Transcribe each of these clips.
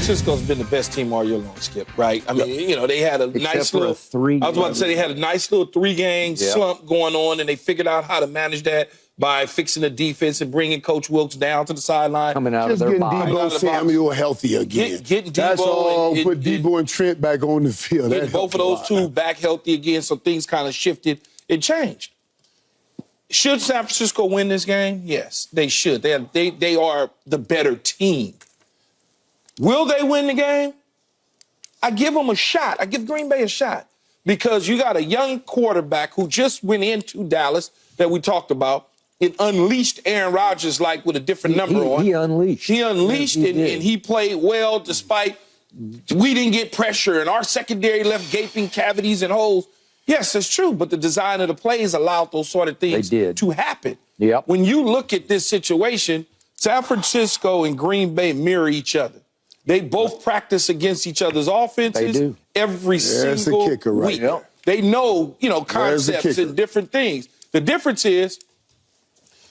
Francisco's been the best team all year long, Skip, right? I mean, you know, they had a nice little I was about to say they had a nice little 3-game slump going on, and they figured out how to manage that by fixing the defense and bringing Coach Wilkes down to the sideline. Coming out of their getting Debo Samuel healthy again. Getting Debo. That's all. Put Debo and Trent back on the field. Getting both of those two back healthy again, so things kind of shifted and changed. Should San Francisco win this game? Yes, they should. They are the better team. Will they win the game? I give them a shot. I give Green Bay a shot because you got a young quarterback who just went into Dallas that we talked about. It unleashed Aaron Rodgers like with a different number on. He unleashed. He unleashed and he played well despite we didn't get pressure and our secondary left gaping cavities and holes. Yes, that's true, but the design of the plays allowed those sort of things to happen. Yep. When you look at this situation, San Francisco and Green Bay mirror each other. They both practice against each other's offenses They do. every single the kicker right week. there. They know, concepts and different things. The difference is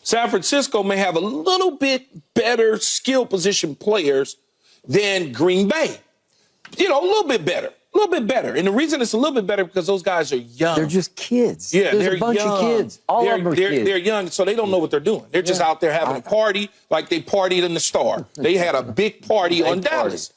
San Francisco may have a little bit better skill position players than Green Bay. A little bit better. A little bit better. And the reason it's a little bit better because those guys are young. They're just kids. Yeah, There's they're a bunch of kids. All of them are kids. They're young, so they don't know what they're doing. They're just out there having a party like they partied in the Star. They had a big party on Dallas.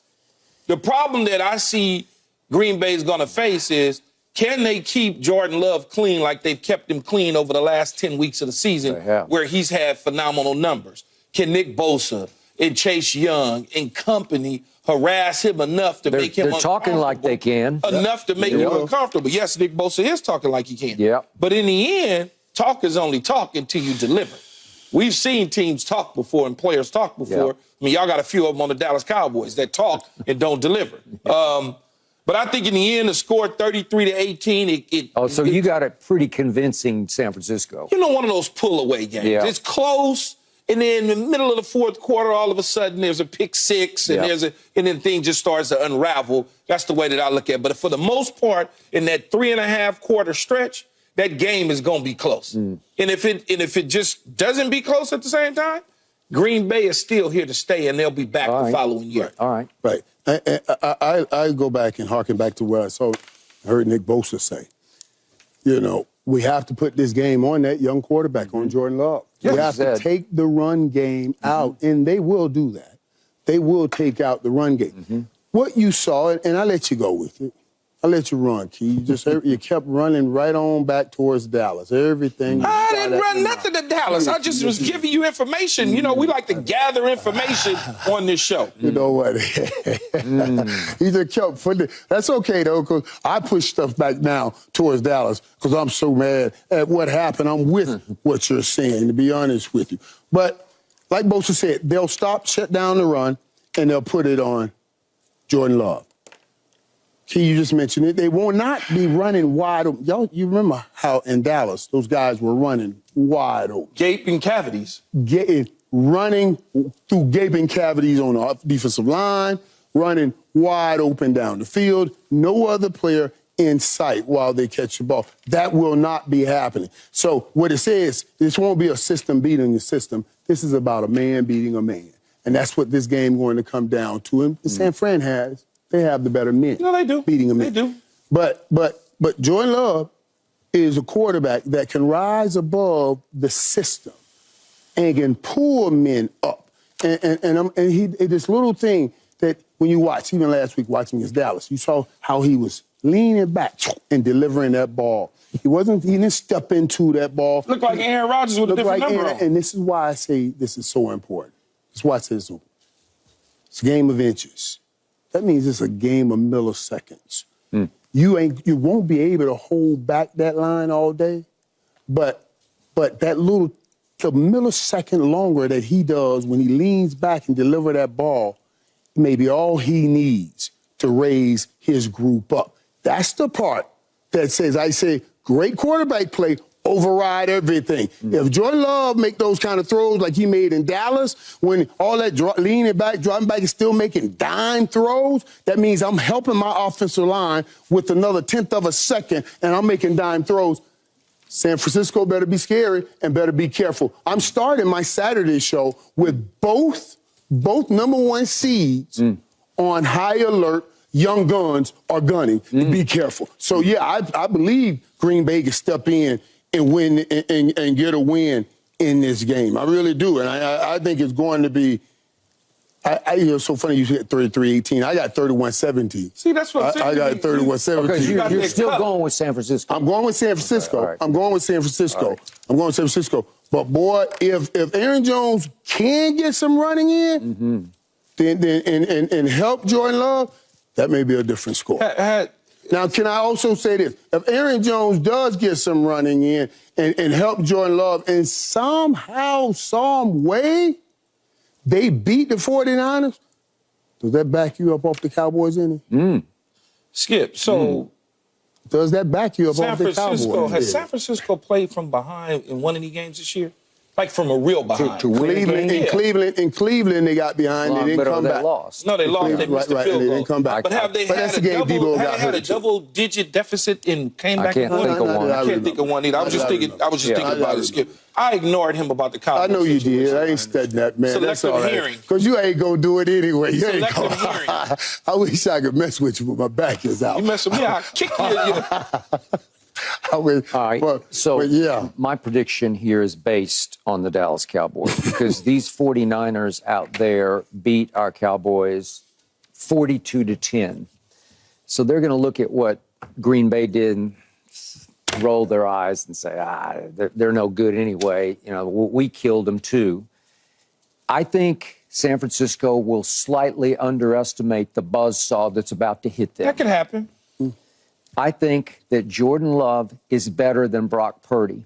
The problem that I see Green Bay is going to face is, can they keep Jordan Love clean like they've kept him clean over the last 10 weeks of the season where he's had phenomenal numbers? Can Nick Bosa and Chase Young and company harass him enough to make him uncomfortable? They're talking like they can. Enough to make him uncomfortable. Yes, Nick Bosa is talking like he can. Yeah. But in the end, talk is only talk until you deliver. We've seen teams talk before and players talk before. Yep. I mean, y'all got a few of them on the Dallas Cowboys that talk and don't deliver. But I think in the end, the score 33-18. So you got a pretty convincing San Francisco. One of those pull-away games. Yeah. It's close, and then in the middle of the fourth quarter, all of a sudden, there's a pick six, and and then thing just starts to unravel. That's the way that I look at it. But for the most part, in that 3.5-quarter stretch, that game is going to be close. And if it just doesn't be close at the same time, Green Bay is still here to stay, and they'll be back the following year. All right. Right. I go back and harken back to what I heard Nick Bosa say. We have to put this game on that young quarterback, on Jordan Love. Yes. We have to take the run game out, and they will do that. They will take out the run game. What you saw, and I let you go with it. I let you run, Key. You kept running right on back towards Dallas. Everything. I didn't run nothing to Dallas. I just was giving you information. We like to gather information on this show. You know what? He just kept putting it. That's okay, though, because I push stuff back now towards Dallas because I'm so mad at what happened. I'm with what you're saying, to be honest with you. But like Bosa said, they'll shut down the run, and they'll put it on Jordan Love. Key, you just mentioned it. They will not be running wide open. Y'all, you remember how in Dallas those guys were running wide open. Gaping cavities. Running through gaping cavities on the defensive line, running wide open down the field. No other player in sight while they catch the ball. That will not be happening. So what it says, this won't be a system beating a system. This is about a man beating a man. And that's what this game is going to come down to. And San Fran has. They have the better men. No, they do. Beating them. They do. But Jordan Love is a quarterback that can rise above the system and can pull men up. And he this little thing that when you watch, even last week watching against Dallas, you saw how he was leaning back and delivering that ball. He didn't step into that ball. Looked like Aaron Rodgers with a different number on. And this is why I say this is so important. That's why I say it's a game of inches. That means it's a game of milliseconds. You won't be able to hold back that line all day, but that the millisecond longer that he does when he leans back and deliver that ball may be all he needs to raise his group up. That's the part that says, I say, great quarterback play, override everything. If Jordan Love make those kind of throws like he made in Dallas, when all that leaning back, dropping back is still making dime throws, that means I'm helping my offensive line with another 1/10 of a second, and I'm making dime throws. San Francisco better be scary and better be careful. I'm starting my Saturday show with both number one seeds on high alert. Young guns are gunning. Be careful. So, yeah, I believe Green Bay can step in and win and get a win in this game. I really do. And I think it's going to be it's so funny you said 33-18. I got 31-17. See, that's what I'm saying. I got 31-17. Because you're still going with San Francisco. I'm going with San Francisco. Okay, right. I'm going with San Francisco. Right. I'm going with San Francisco. But, boy, if Aaron Jones can get some running in, then help Jordan Love, that may be a different score. Now, can I also say this? If Aaron Jones does get some running in and help Jordan Love, and somehow, some way, they beat the 49ers, does that back you up off the Cowboys in it? Skip, so does that back you up San off the Francisco, Cowboys? has San Francisco played from behind and won any games this year? Like from a real behind. To win in Cleveland, they got behind. They didn't come back. Lost. No, they lost. They missed the field goal. They didn't come back. But have they that's had the game people got had a hurt. double-digit deficit and came back and won? think of one. I can't think of one either. I was just thinking about it, Skip. I ignored him about the Cowboys. I know you situation. did. I ain't studying that, man. That's Selective all right. hearing. Because you ain't going to do it anyway. You ain't Selective gonna. hearing. I wish I could mess with you, but my back is out. You mess with me, I'll kick you. All right. But yeah. My prediction here is based on the Dallas Cowboys because these 49ers out there beat our Cowboys 42-10. So they're going to look at what Green Bay did and roll their eyes and say, they're no good anyway. You know, we killed them too. I think San Francisco will slightly underestimate the buzzsaw that's about to hit them. That could happen. I think that Jordan Love is better than Brock Purdy.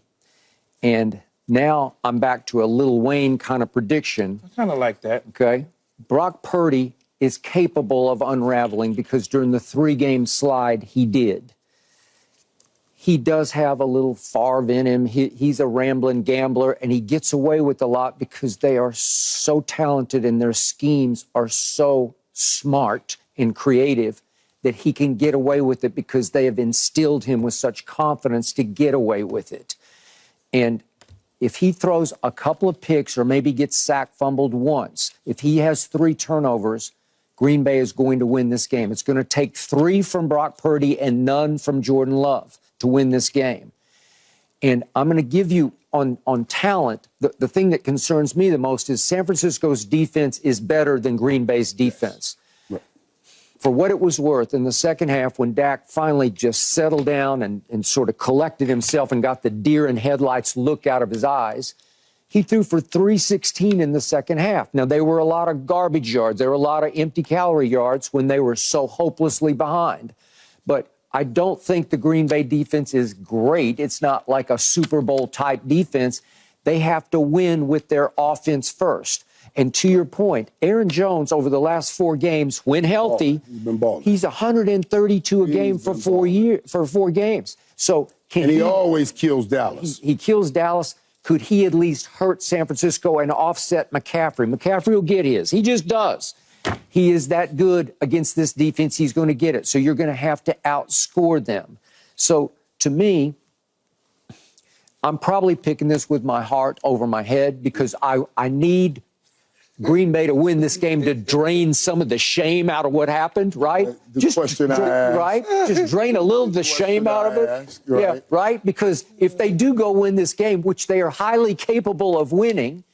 And now I'm back to a Lil Wayne kind of prediction. I kind of like that. Okay. Brock Purdy is capable of unraveling because during the 3-game slide, he did. He does have a little Favre in him. He's a rambling gambler, and he gets away with a lot because they are so talented and their schemes are so smart and creative that he can get away with it because they have instilled him with such confidence to get away with it. And if he throws a couple of picks or maybe gets sacked, fumbled once, if he has 3 turnovers, Green Bay is going to win this game. It's going to take 3 from Brock Purdy and none from Jordan Love to win this game. And I'm going to give you on talent, the thing that concerns me the most is San Francisco's defense is better than Green Bay's defense. For what it was worth, in the second half, when Dak finally just settled down and sort of collected himself and got the deer in headlights look out of his eyes, he threw for 316 in the second half. Now, there were a lot of garbage yards. There were a lot of empty calorie yards when they were so hopelessly behind. But I don't think the Green Bay defense is great. It's not like a Super Bowl-type defense. They have to win with their offense first. And to your point, Aaron Jones, over the last 4 games, when healthy, he's 132 a game for 4 games. So he always kills Dallas. He kills Dallas. Could he at least hurt San Francisco and offset McCaffrey? McCaffrey will get his. He just does. He is that good against this defense. He's going to get it. So you're going to have to outscore them. So to me, I'm probably picking this with my heart over my head because I need Green Bay to win this game to drain some of the shame out of what happened, right? Just drain a little of the shame out of it. Yeah, right? Because if they do go win this game, which they are highly capable of winning,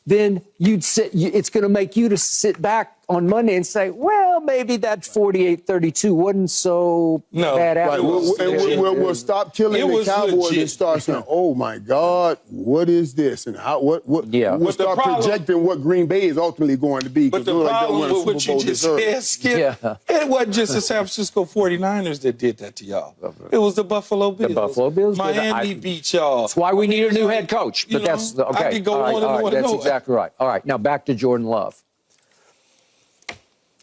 then it's going to make you to sit back on Monday and say, well, maybe that 48-32 wasn't so bad after. We'll stop killing the Cowboys and start saying, oh, my God, what is this? And we'll start projecting what Green Bay is ultimately going to be. But the problem with what you just said, Skip, it wasn't just the San Francisco 49ers that did that to y'all. It was the Buffalo Bills. The Buffalo Bills. Miami beat y'all. That's why we need a new head coach. But that's okay. I could go on and on. That's exactly right. All right, now back to Jordan Love.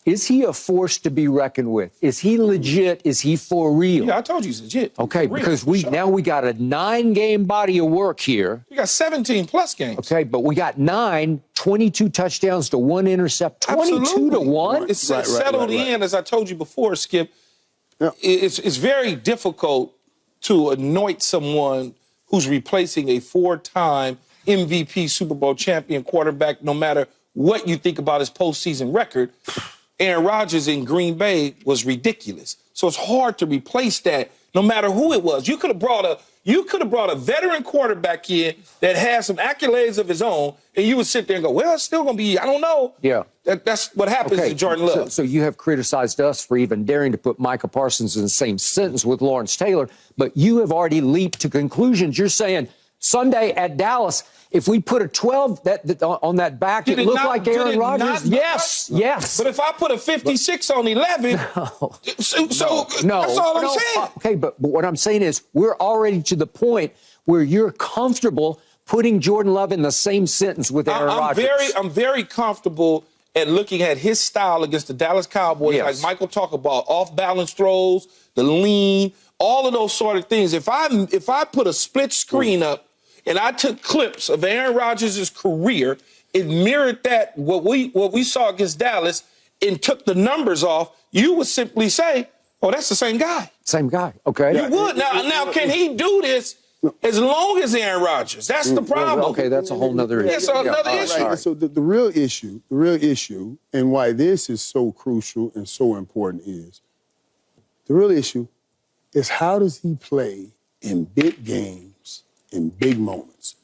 Is he a force to be reckoned with? Is he legit? Is he for real? Yeah, I told you he's legit. Okay, because now we got a 9-game body of work here. We got 17+ games. Okay, but we got 22 touchdowns to 1 intercept, 22 to 1. It's settled in, as I told you before, Skip. Yeah. It's very difficult to anoint someone who's replacing a 4-time MVP Super Bowl champion quarterback, no matter what you think about his postseason record. Aaron Rodgers in Green Bay was ridiculous. So it's hard to replace that no matter who it was. You could have brought a veteran quarterback in that had some accolades of his own, and you would sit there and go, well, it's still going to be, I don't know. Yeah. That's what happens to Jordan Love. So you have criticized us for even daring to put Micah Parsons in the same sentence with Lawrence Taylor, but you have already leaped to conclusions. You're saying Sunday at Dallas, if we put a 12 on that back, it looked like Aaron Rodgers? Yes. But if I put a 56 on 11, no. that's all I'm saying. Okay, but what I'm saying is we're already to the point where you're comfortable putting Jordan Love in the same sentence with Aaron Rodgers. I'm very comfortable at looking at his style against the Dallas Cowboys, like Michael talked about, off-balance throws, the lean, all of those sort of things. If I put a split screen up and I took clips of Aaron Rodgers' career, it mirrored that what we saw against Dallas, and took the numbers off, you would simply say, "Oh, that's the same guy." Same guy. Okay. You would. Now, can he do this as long as Aaron Rodgers? That's the problem. Okay, that's a whole nother issue. That's another issue. Right. So the real issue, and why this is so crucial and so important is, the real issue is how does he play in big games, in big moments?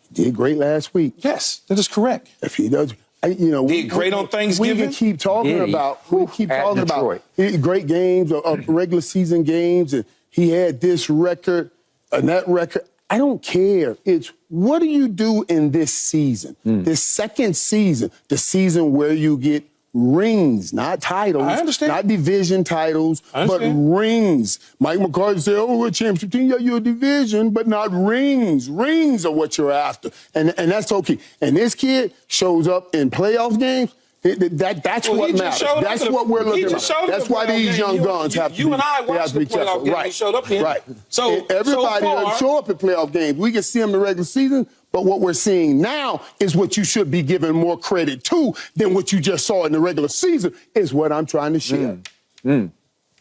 He did great last week. Yes, that is correct. If he does, did great on Thanksgiving. We can keep talking about great games or regular season games, and he had this record and that record. I don't care. It's what do you do in this season, this second season, the season where you get rings, not titles, I understand. not division titles, but rings. Mike McCarthy said, "Oh, we're a championship team. Yeah, you're a division, but not rings. Rings are what you're after," and that's okay. And this kid shows up in playoff games. That's what matters. That's what we're looking at. That's why these young guns have to be careful. You and I watched the playoff game. He showed up in. Right. So everybody doesn't show up at playoff games. We can see them in the regular season, but what we're seeing now is what you should be giving more credit to than what you just saw in the regular season, is what I'm trying to share.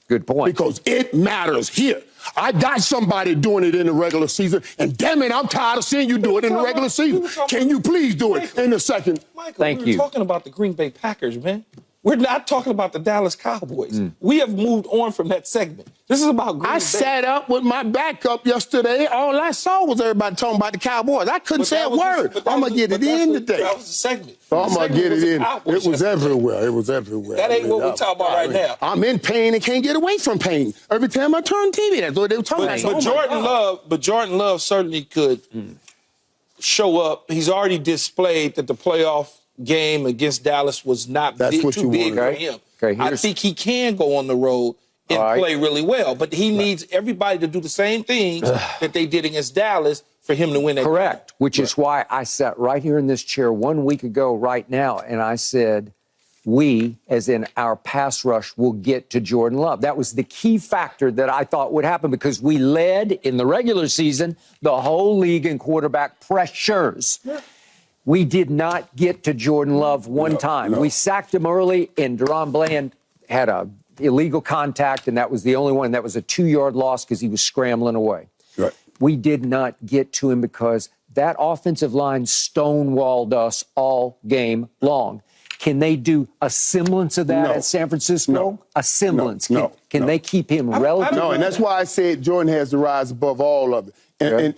Good point. Because it matters here. I got somebody doing it in the regular season, and damn it, I'm tired of seeing you do it in the regular season. Can you please do it in the second? Michael, Thank you. We're talking about the Green Bay Packers, man. We're not talking about the Dallas Cowboys. We have moved on from that segment. This is about Green Bay. I sat up with my backup yesterday. All I saw was everybody talking about the Cowboys. I couldn't say a word. I'm going to get it in today. That was the segment. I'm going to get it in. It was everywhere. It was everywhere. That ain't what we're talking about right now. I'm in pain and can't get away from pain. Every time I turn TV, that's what they were talking about. But Jordan Love certainly could show up. He's already displayed that the playoff game against Dallas was not too big for him. I think he can go on the road and play really well, but he needs everybody to do the same things that they did against Dallas for him to win that game. Which is why I sat right here in this chair 1 week ago right now, and I said, we, as in our pass rush, will get to Jordan Love. That was the key factor that I thought would happen because we led in the regular season the whole league in quarterback pressures. We did not get to Jordan Love one time. We sacked him early, and Deron Bland had a illegal contact, and that was the only one. That was a 2-yard loss because he was scrambling away. We did not get to him because that offensive line stonewalled us all game long. Can they do a semblance of that at San Francisco? A semblance. Can they keep him relevant? No, and that's why I said Jordan has to rise above all of it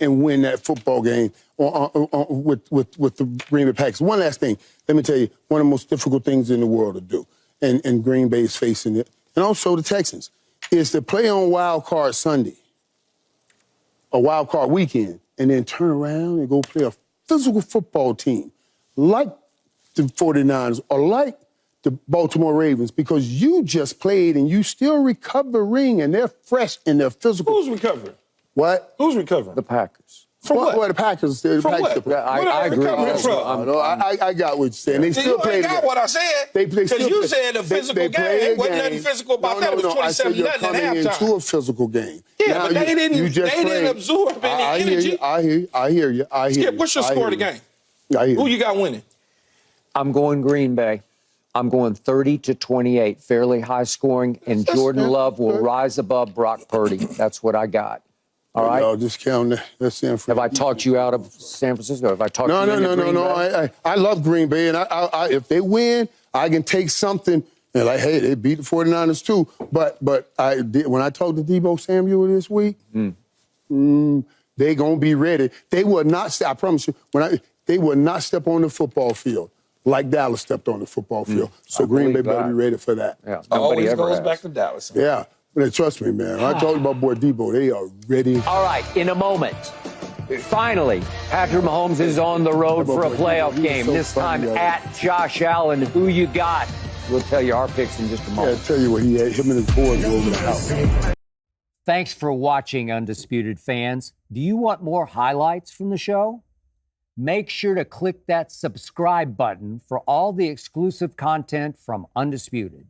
and win that football game with the Green Bay Packers. One last thing. Let me tell you, one of the most difficult things in the world to do, and Green Bay is facing it, and also the Texans, is to play on Wild Card Sunday, a Wild Card weekend, and then turn around and go play a physical football team like the 49ers or like the Baltimore Ravens, because you just played and you still recovering and they're fresh in their physical. Who's recovering? What? Who's recovering? The Packers. From what? Well, the Packers. From what? I agree. I got what you're saying. They still play. You got what I said. Because you said a physical game. There wasn't nothing physical about that. It was 27-0 I said you're coming at halftime. into a physical game. Yeah, but they didn't absorb any energy. I hear you. Skip, what's your score of the game? Who you got winning? I'm going Green Bay. I'm going 30-28, fairly high scoring, and Jordan Love will rise above Brock Purdy. That's what I got. All right. No, just count that. That's San Francisco. Have I talked you out of San Francisco? Have I talked you into Green Bay? I love Green Bay, and I if they win, I can take something And like, hey, they beat the 49ers too. But when I talked to Deebo Samuel this week, they gonna be ready. They will not. I promise you, they will not step on the football field like Dallas stepped on the football field. So Green Bay better be ready for that. Yeah, Always goes back to Dallas. Yeah, but trust me, man. I talked about boy Deebo. They are ready. All right, in a moment. Finally, Patrick Mahomes is on the road for a playoff game. This time at Josh Allen. Who you got? We'll tell you our picks in just a moment. Yeah, tell you what he had. Him and his boys were over the house. Thanks for watching, Undisputed fans. Do you want more highlights from the show? Make sure to click that subscribe button for all the exclusive content from Undisputed.